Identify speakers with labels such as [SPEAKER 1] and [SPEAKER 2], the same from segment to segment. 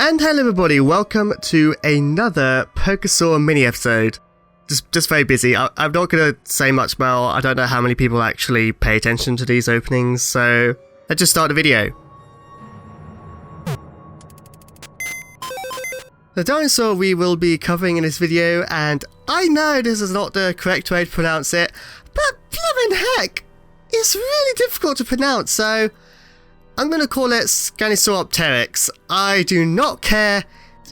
[SPEAKER 1] And hello everybody, welcome to another Poksaur mini episode. Just very busy. I'm not going to say much about, I don't know how many people actually pay attention to these openings, so let's just start the video. The dinosaur we will be covering in this video, and I know this is not the correct way to pronounce it, but blooming heck, it's really difficult to pronounce, so I'm going to call it Scansoriopteryx. I do not care.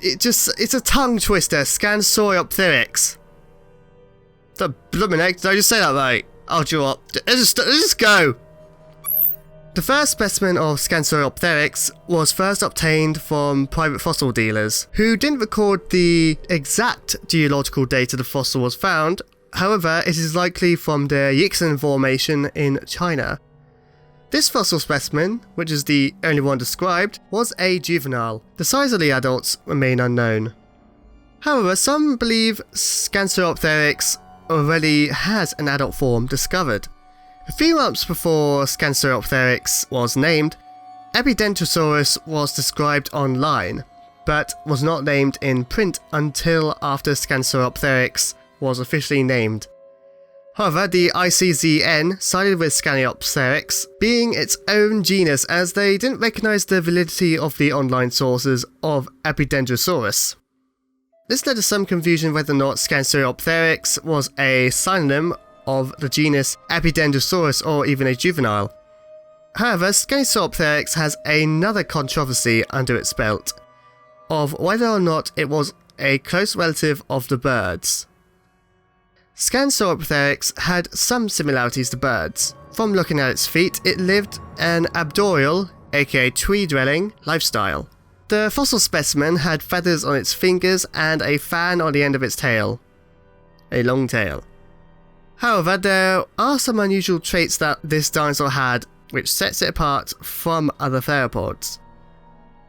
[SPEAKER 1] It's a tongue twister. Scansoriopteryx. The blooming heck, did I just say that right? I'll draw up. Let's just go. The first specimen of Scansoriopteryx was first obtained from private fossil dealers, who didn't record the exact geological date the fossil was found. However, it is likely from the Yixin Formation in China. This fossil specimen, which is the only one described, was a juvenile. The size of the adults remain unknown. However, some believe Scansoriopteryx already has an adult form discovered. A few months before Scansoriopteryx was named, Epidendrosaurus was described online, but was not named in print until after Scansoriopteryx was officially named. However, the ICZN sided with Scansoriopteryx being its own genus, as they didn't recognise the validity of the online sources of Epidendrosaurus. This led to some confusion whether or not Scansoriopteryx was a synonym of the genus Epidendrosaurus or even a juvenile. However, Scansoriopteryx has another controversy under its belt, of whether or not it was a close relative of the birds. Scansoriopteryx had some similarities to birds. From looking at its feet, it lived an arboreal, aka tree-dwelling, lifestyle. The fossil specimen had feathers on its fingers and a fan on the end of its tail. A long tail. However, there are some unusual traits that this dinosaur had, which sets it apart from other theropods.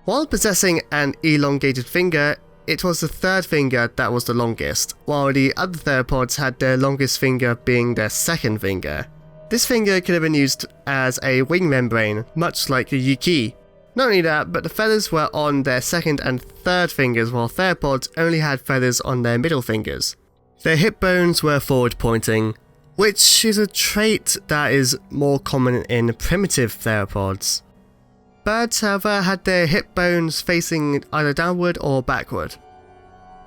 [SPEAKER 1] While possessing an elongated finger, it was the third finger that was the longest, while the other theropods had their longest finger being their second finger. This finger could have been used as a wing membrane, much like the Yuki. Not only that, but the feathers were on their second and third fingers, while theropods only had feathers on their middle fingers. Their hip bones were forward pointing, which is a trait that is more common in primitive theropods. Birds, however, had their hip bones facing either downward or backward.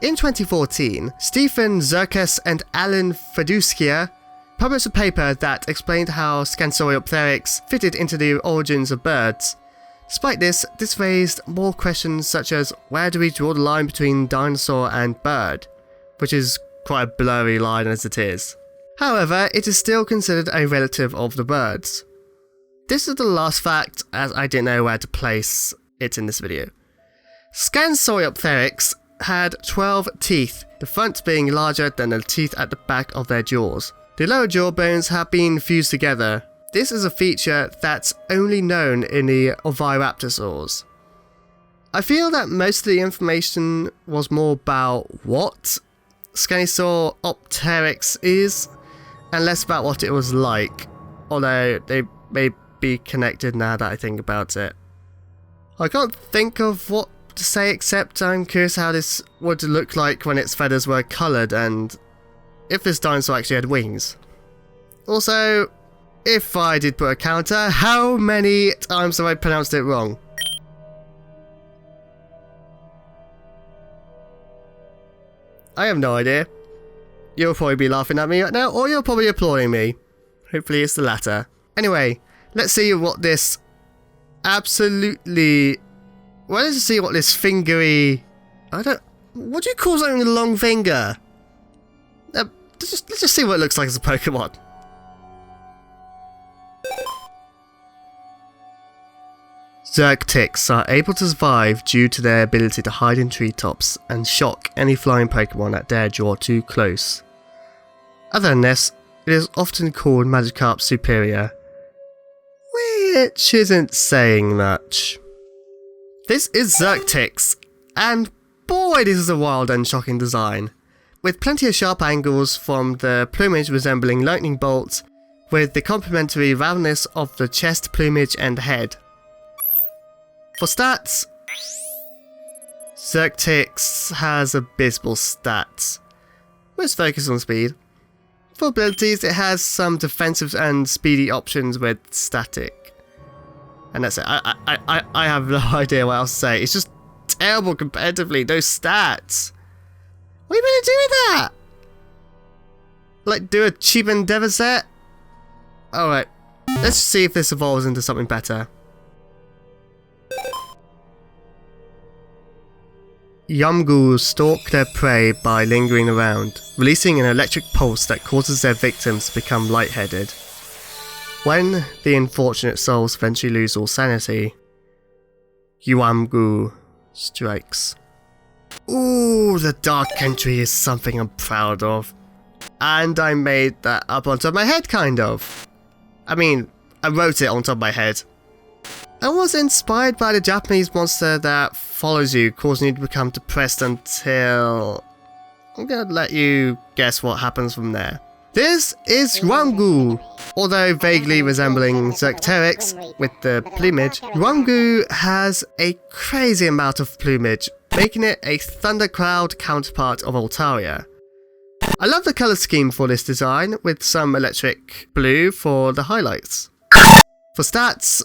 [SPEAKER 1] In 2014, Stephen Czerktyx and Alan Feduskia published a paper that explained how Scansoriopteryx fitted into the origins of birds. Despite this raised more questions such as where do we draw the line between dinosaur and bird, which is quite a blurry line as it is. However, it is still considered a relative of the birds. This is the last fact, as I didn't know where to place it in this video. Scansoriopteryx had 12 teeth, the front being larger than the teeth at the back of their jaws. The lower jaw bones have been fused together. This is a feature that's only known in the Oviraptorosaurs. I feel that most of the information was more about what Scansoriopteryx is, and less about what it was like, although they may be connected now that I think about it. I can't think of what to say except I'm curious how this would look like when its feathers were coloured and if this dinosaur actually had wings. Also, if I did put a counter, how many times have I pronounced it wrong? I have no idea. You'll probably be laughing at me right now, or you're probably applauding me. Hopefully it's the latter. Anyway, let's see what this absolutely... Well, let's see what this fingery... What do you call something with a long finger? Let's just see what it looks like as a Pokemon. Czerktyx are able to survive due to their ability to hide in treetops and shock any flying Pokemon that dare draw too close. Other than this, it is often called Magikarp superior, which isn't saying much. This is Czerktyx, and boy, this is a wild and shocking design, with plenty of sharp angles from the plumage resembling lightning bolts, with the complementary roundness of the chest plumage and head. For stats, Czerktyx has abysmal stats. Let's focus on speed. For abilities, it has some defensive and speedy options with static. And that's it. I have no idea what else to say. It's just terrible competitively. Those stats. What are you going to do with that? Like, do a cheap Endeavour set? Alright. Let's see if this evolves into something better. Yuamgu stalk their prey by lingering around, releasing an electric pulse that causes their victims to become lightheaded. When the unfortunate souls eventually lose all sanity, Yuamgu strikes. Ooh, the dark entry is something I'm proud of. And I made that up on top of my head, kind of. I mean, I wrote it on top of my head. I was inspired by the Japanese monster that follows you, causing you to become depressed until... I'm gonna let you guess what happens from there. This is Yuamgu. Although vaguely resembling Czerktyx with the plumage, Yuamgu has a crazy amount of plumage, making it a thundercloud counterpart of Altaria. I love the colour scheme for this design, with some electric blue for the highlights. For stats,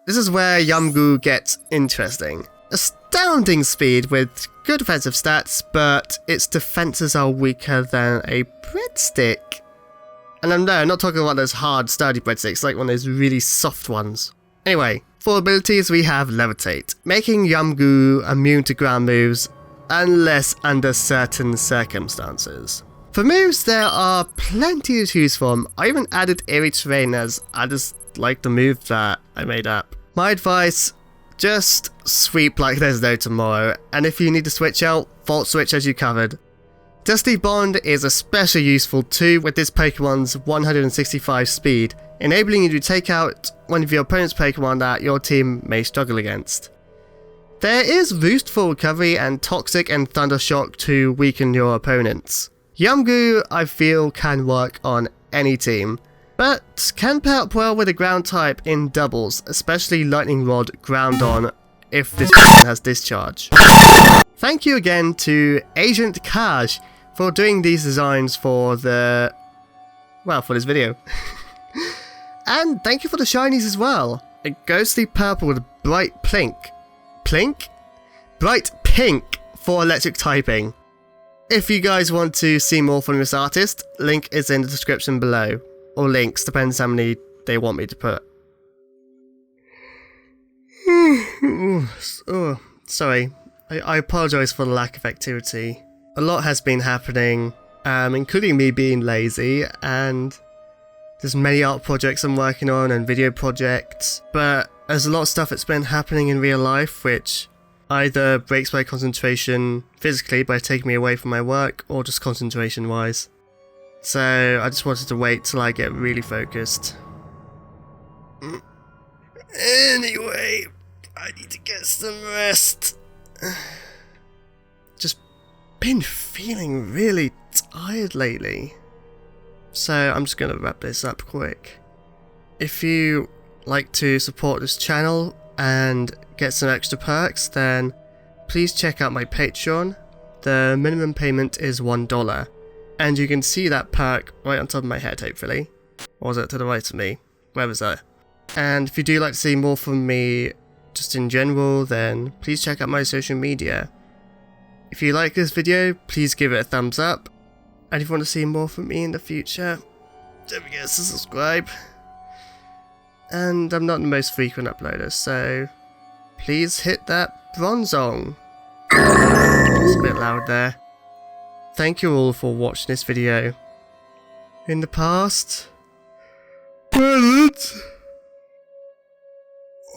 [SPEAKER 1] this is where Yuamgu gets interesting. Astounding speed with good defensive stats, but its defences are weaker than a breadstick. And no, I'm not talking about those hard, sturdy breadsticks, like one of those really soft ones. Anyway, for abilities we have Levitate, making Yuamgu immune to ground moves, unless under certain circumstances. For moves, there are plenty to choose from. I even added Eerie Terrain as I just like the move that I made up. My advice, just sweep like there's no tomorrow, and if you need to switch out, Vault Switch as you covered. Dusty Bond is especially useful too with this Pokemon's 165 speed, enabling you to take out one of your opponent's Pokemon that your team may struggle against. There is Boost for recovery and Toxic and Thundershock to weaken your opponents. Yuamgu, I feel, can work on any team, but can pair up well with a ground type in doubles, especially Lightning Rod ground on if this has discharge. Thank you again to Ajentkajj for doing these designs for the... well, for this video. And thank you for the shinies as well. A ghostly purple with a bright pink. Plink? Bright pink for electric typing. If you guys want to see more from this artist, link is in the description below. Or links, depends how many they want me to put. Oh, sorry. I apologise for the lack of activity. A lot has been happening, including me being lazy, and there's many art projects I'm working on and video projects, but there's a lot of stuff that's been happening in real life which either breaks my concentration physically by taking me away from my work, or just concentration wise. So I just wanted to wait till I get really focused. Anyway, I need to get some rest. Just been feeling really tired lately. So I'm just gonna wrap this up quick. If you like to support this channel and get some extra perks, then please check out my Patreon. The minimum payment is $1, and you can see that perk right on top of my head, hopefully. Or is it to the right of me? Where was that? And if you do like to see more from me just in general, then please check out my social media. If you like this video, please give it a thumbs up, and if you want to see more from me in the future, don't forget to subscribe. And I'm not the most frequent uploader, so please hit that bronzong. It's a bit loud there. Thank you all for watching this video. In the past, present,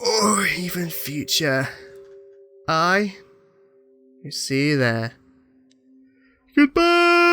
[SPEAKER 1] or even future, I will see you there. Goodbye!